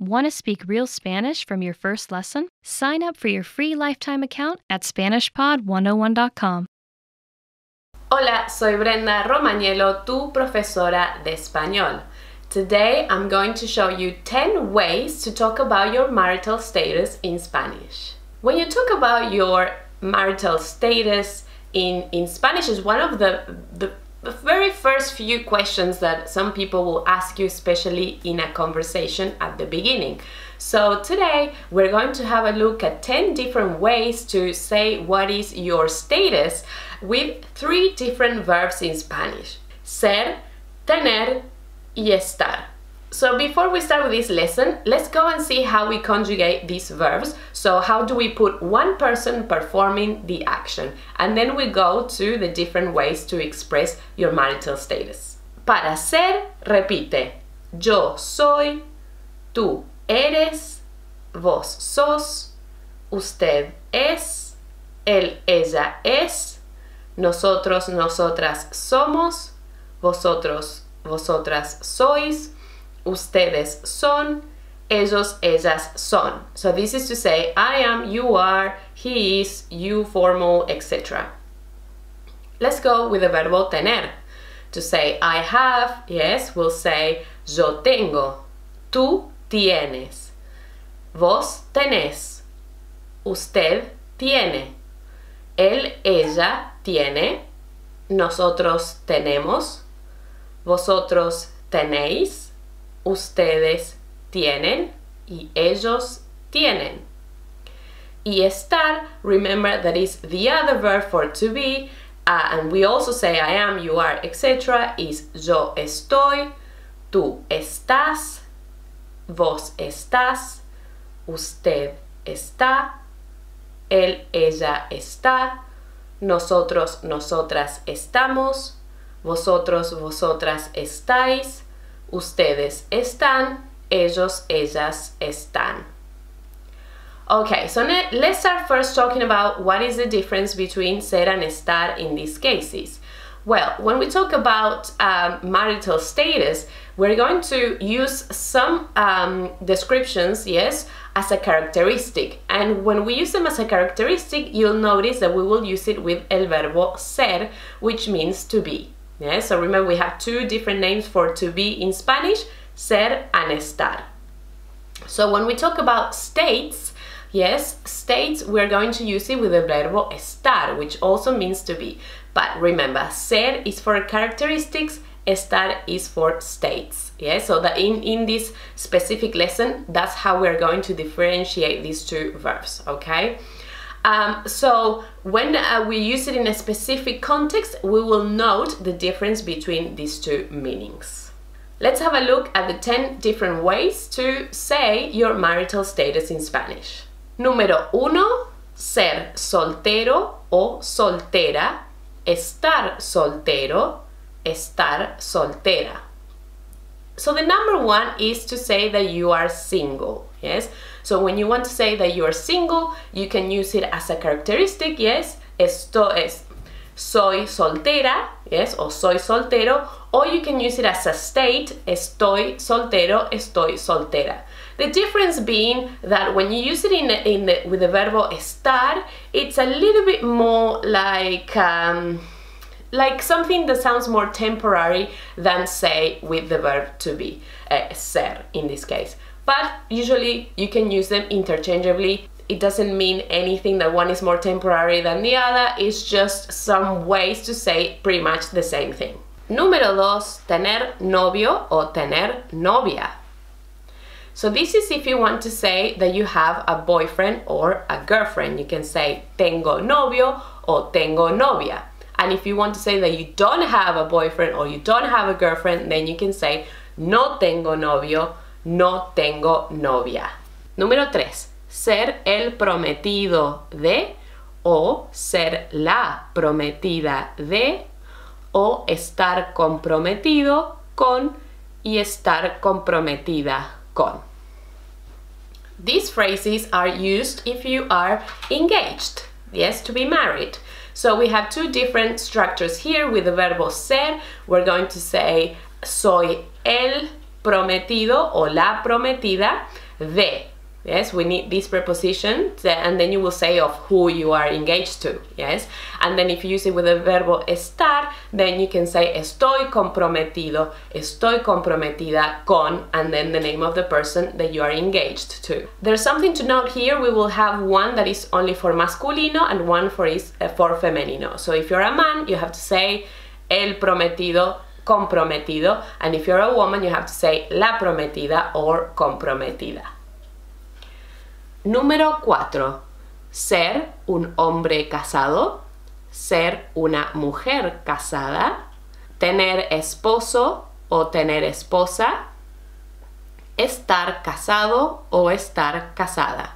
Want to speak real Spanish from your first lesson? Sign up for your free lifetime account at SpanishPod101.com. Hola, soy Brenda Romagnello, tu profesora de español. Today I'm going to show you 10 ways to talk about your marital status in Spanish. When you talk about your marital status in Spanish, is one of the very first few questions that some people will ask you, especially in a conversation at the beginning. So today we're going to have a look at 10 different ways to say what is your status with 3 different verbs in Spanish: ser, tener, y estar. So before we start with this lesson, let's go and see how we conjugate these verbs. So how do we put one person performing the action? And then we go to the different ways to express your marital status. Para ser, repite: yo soy, tú eres, vos sos, usted es, él, ella es, nosotros, nosotras somos, vosotros, vosotras sois, ustedes son, ellos, ellas son. So this is to say I am, you are, he is, you formal, etc. Let's go with the verbo tener. To say I have, yes, we'll say yo tengo, tú tienes, vos tenés, usted tiene, él, ella tiene, nosotros tenemos, vosotros tenéis, ustedes tienen, y ellos tienen. Y estar, remember that is the other verb for to be, and we also say I am, you are, etc. is yo estoy, tú estás, vos estás, usted está, él, ella está, nosotros, nosotras estamos, vosotros, vosotras estáis, ustedes están, ellos, ellas están. Okay, so let's start first talking about what is the difference between ser and estar in these cases. Well, when we talk about marital status, we're going to use some descriptions, yes, as a characteristic. And when we use them as a characteristic, you'll notice that we will use it with el verbo ser, which means to be. Yeah, so remember we have 2 different names for to be in Spanish, ser and estar. So when we talk about states, yes, states, we're going to use it with the verbo estar, which also means to be. But remember, ser is for characteristics, estar is for states. Yeah, so that in this specific lesson, that's how we're going to differentiate these 2 verbs, okay? So when we use it in a specific context, we will note the difference between these 2 meanings. Let's have a look at the 10 different ways to say your marital status in Spanish. Número 1, ser soltero o soltera, estar soltero, estar soltera. So the number 1 is to say that you are single, yes? So when you want to say that you are single, you can use it as a characteristic, yes? Soy soltera, yes? O soy soltero. Or you can use it as a state, estoy soltero, estoy soltera. The difference being that when you use it with the verbo estar, it's a little bit more like something that sounds more temporary than say with the verb to be, ser in this case. But usually you can use them interchangeably. It doesn't mean anything that one is more temporary than the other. It's just some ways to say pretty much the same thing. Número 2, tener novio o tener novia. So this is if you want to say that you have a boyfriend or a girlfriend. You can say tengo novio o tengo novia. And if you want to say that you don't have a boyfriend or you don't have a girlfriend, then you can say no tengo novio, no tengo novia. Número 3, ser el prometido de, o ser la prometida de, o estar comprometido con y estar comprometida con. These phrases are used if you are engaged, yes, to be married. So we have 2 different structures here with the verbo ser. We're going to say soy el prometido o la prometida, de. Yes, we need this preposition, and then you will say of who you are engaged to, yes? And then if you use it with the verbo estar, then you can say estoy comprometido, estoy comprometida con, and then the name of the person that you are engaged to. There's something to note here. We will have one that is only for masculino and one for femenino. So if you're a man, you have to say el prometido, comprometido, and if you're a woman, you have to say la prometida or comprometida. Número 4. Ser un hombre casado, ser una mujer casada, tener esposo o tener esposa, estar casado o estar casada.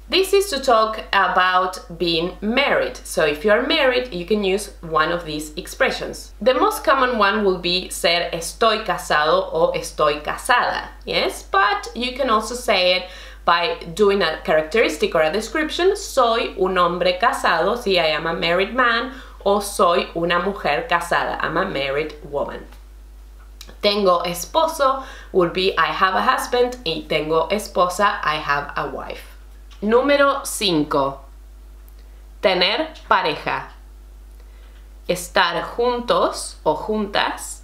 This is to talk about being married. So if you're married, you can use one of these expressions. The most common one will be ser estoy casado o estoy casada. Yes, but you can also say it by doing a characteristic or a description. Soy un hombre casado, si I am a married man, o soy una mujer casada, I'm a married woman. Tengo esposo would be I have a husband, y tengo esposa, I have a wife. Número 5. Tener pareja. Estar juntos o juntas.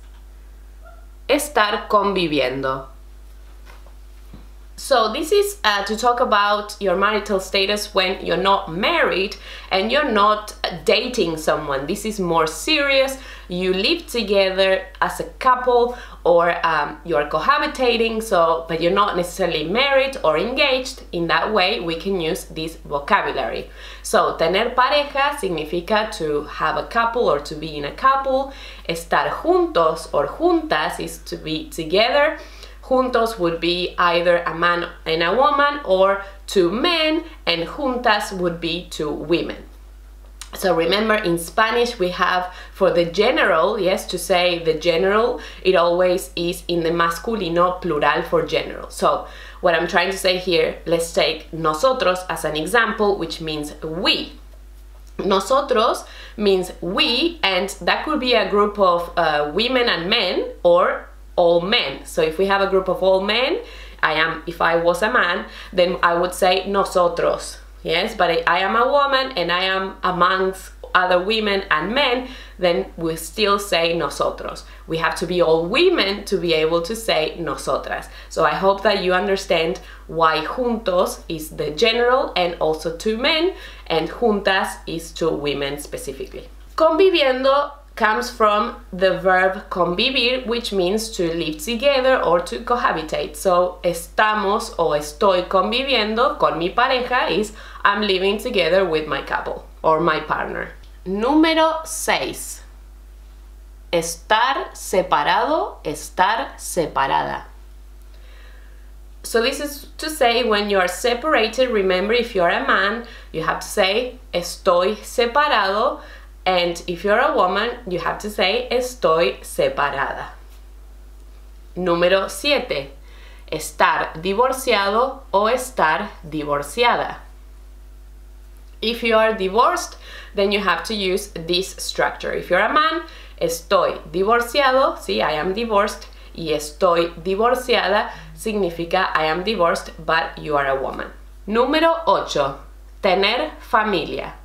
Estar conviviendo. So this is to talk about your marital status when you're not married and you're not dating someone. This is more serious. You live together as a couple, or you're cohabitating, but you're not necessarily married or engaged. In that way, we can use this vocabulary. So, tener pareja significa to have a couple or to be in a couple. Estar juntos or juntas is to be together. Juntos would be either a man and a woman or two men, and juntas would be two women. So remember, in Spanish we have for the general, yes, to say the general, it always is in the masculino plural for general. So what I'm trying to say here, let's take nosotros as an example, which means we. Nosotros means we, and that could be a group of women and men, or all men. So if we have a group of all men, if I was a man, then I would say nosotros. Yes, but I am a woman and I am amongst other women and men, then we still say nosotros. We have to be all women to be able to say nosotras. So I hope that you understand why juntos is the general and also two men, and juntas is two women specifically. Conviviendo comes from the verb convivir, which means to live together or to cohabitate. So estamos o estoy conviviendo con mi pareja is I'm living together with my couple or my partner. Número 6. Estar separado, estar separada. So this is to say when you are separated. Remember, if you're a man, you have to say estoy separado. And if you're a woman, you have to say estoy separada. Número 7. Estar divorciado o estar divorciada. If you are divorced, then you have to use this structure. If you're a man, estoy divorciado, sí, I am divorced, y estoy divorciada significa I am divorced, but you are a woman. Número 8. Tener familia.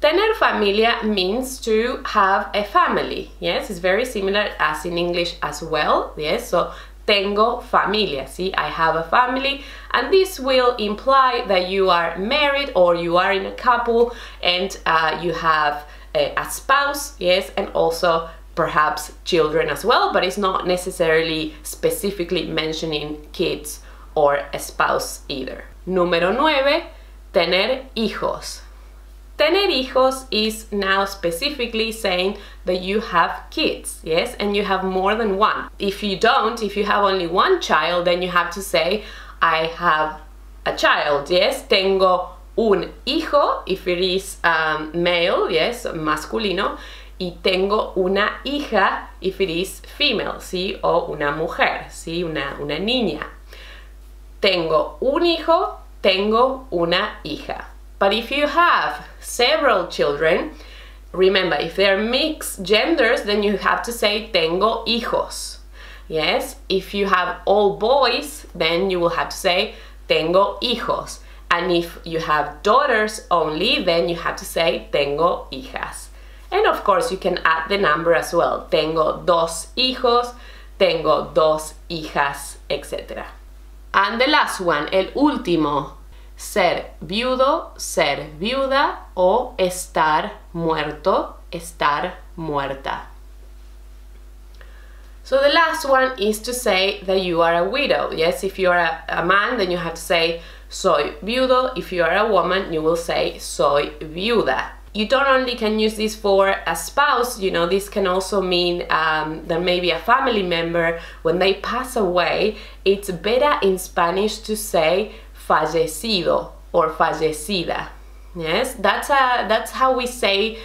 Tener familia means to have a family. Yes, it's very similar as in English as well. Yes, so tengo familia. See, I have a family, and this will imply that you are married or you are in a couple and you have a spouse. Yes, and also perhaps children as well, but it's not necessarily specifically mentioning kids or a spouse either. Número 9. Tener hijos. Tener hijos is now specifically saying that you have kids, yes, and you have more than one. If you have only one child, then you have to say, I have a child, yes, tengo un hijo, if it is male, yes, masculino, y tengo una hija, if it is female, sí, o una mujer, sí, una niña. Tengo un hijo, tengo una hija. But if you have several children, remember, if they're mixed genders, then you have to say tengo hijos. Yes, if you have all boys, then you will have to say tengo hijos. And if you have daughters only, then you have to say tengo hijas. And of course, you can add the number as well. Tengo dos hijos, tengo dos hijas, etc. And the last one, el último, ser viudo, ser viuda, o estar muerto, estar muerta. So the last one is to say that you are a widow. Yes, if you are a man, then you have to say soy viudo. If you are a woman, you will say soy viuda. You don't only can use this for a spouse, you know, this can also mean that maybe a family member, when they pass away, it's better in Spanish to say fallecido or fallecida. Yes, that's how we say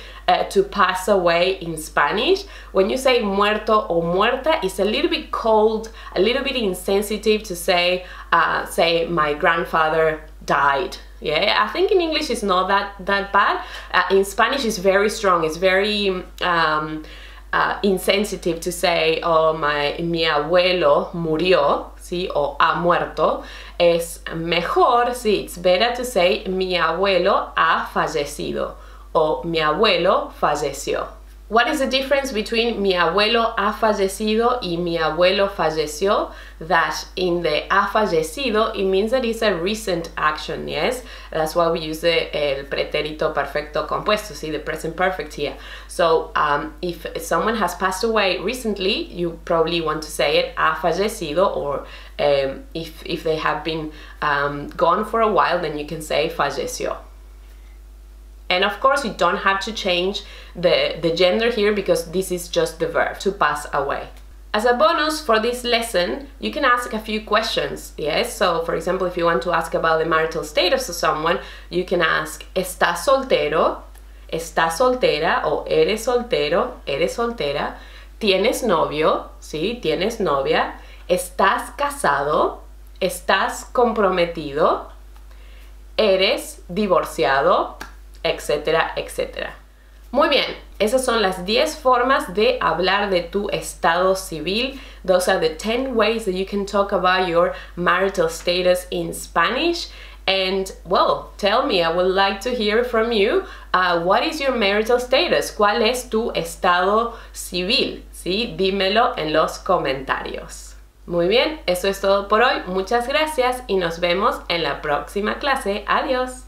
to pass away in Spanish. When you say muerto or muerta, it's a little bit cold, a little bit insensitive to say my grandfather died. Yeah, I think in English it's not that bad. In Spanish it's very strong, it's very insensitive to say, oh, mi abuelo murió, ¿sí? O ha muerto. Es mejor, sí, it's better to say mi abuelo ha fallecido o mi abuelo falleció. What is the difference between mi abuelo ha fallecido y mi abuelo falleció? That in the ha fallecido, it means that it's a recent action, yes? That's why we use el pretérito perfecto compuesto, see, the present perfect here. So if someone has passed away recently, you probably want to say it ha fallecido, or if they have been gone for a while, then you can say falleció. And of course, you don't have to change the gender here because this is just the verb, to pass away. As a bonus for this lesson, you can ask a few questions, yes? So, for example, if you want to ask about the marital status of someone, you can ask, ¿estás soltero? ¿Estás soltera? O ¿eres soltero? ¿Eres soltera? ¿Tienes novio? ¿Sí? ¿Tienes novia? ¿Estás casado? ¿Estás comprometido? ¿Eres divorciado? Etcétera, etcétera. Muy bien, esas son las 10 formas de hablar de tu estado civil. Those are the 10 ways that you can talk about your marital status in Spanish. And, well, tell me, I would like to hear from you. What is your marital status? ¿Cuál es tu estado civil? ¿Sí? Dímelo en los comentarios. Muy bien, eso es todo por hoy. Muchas gracias y nos vemos en la próxima clase. Adiós.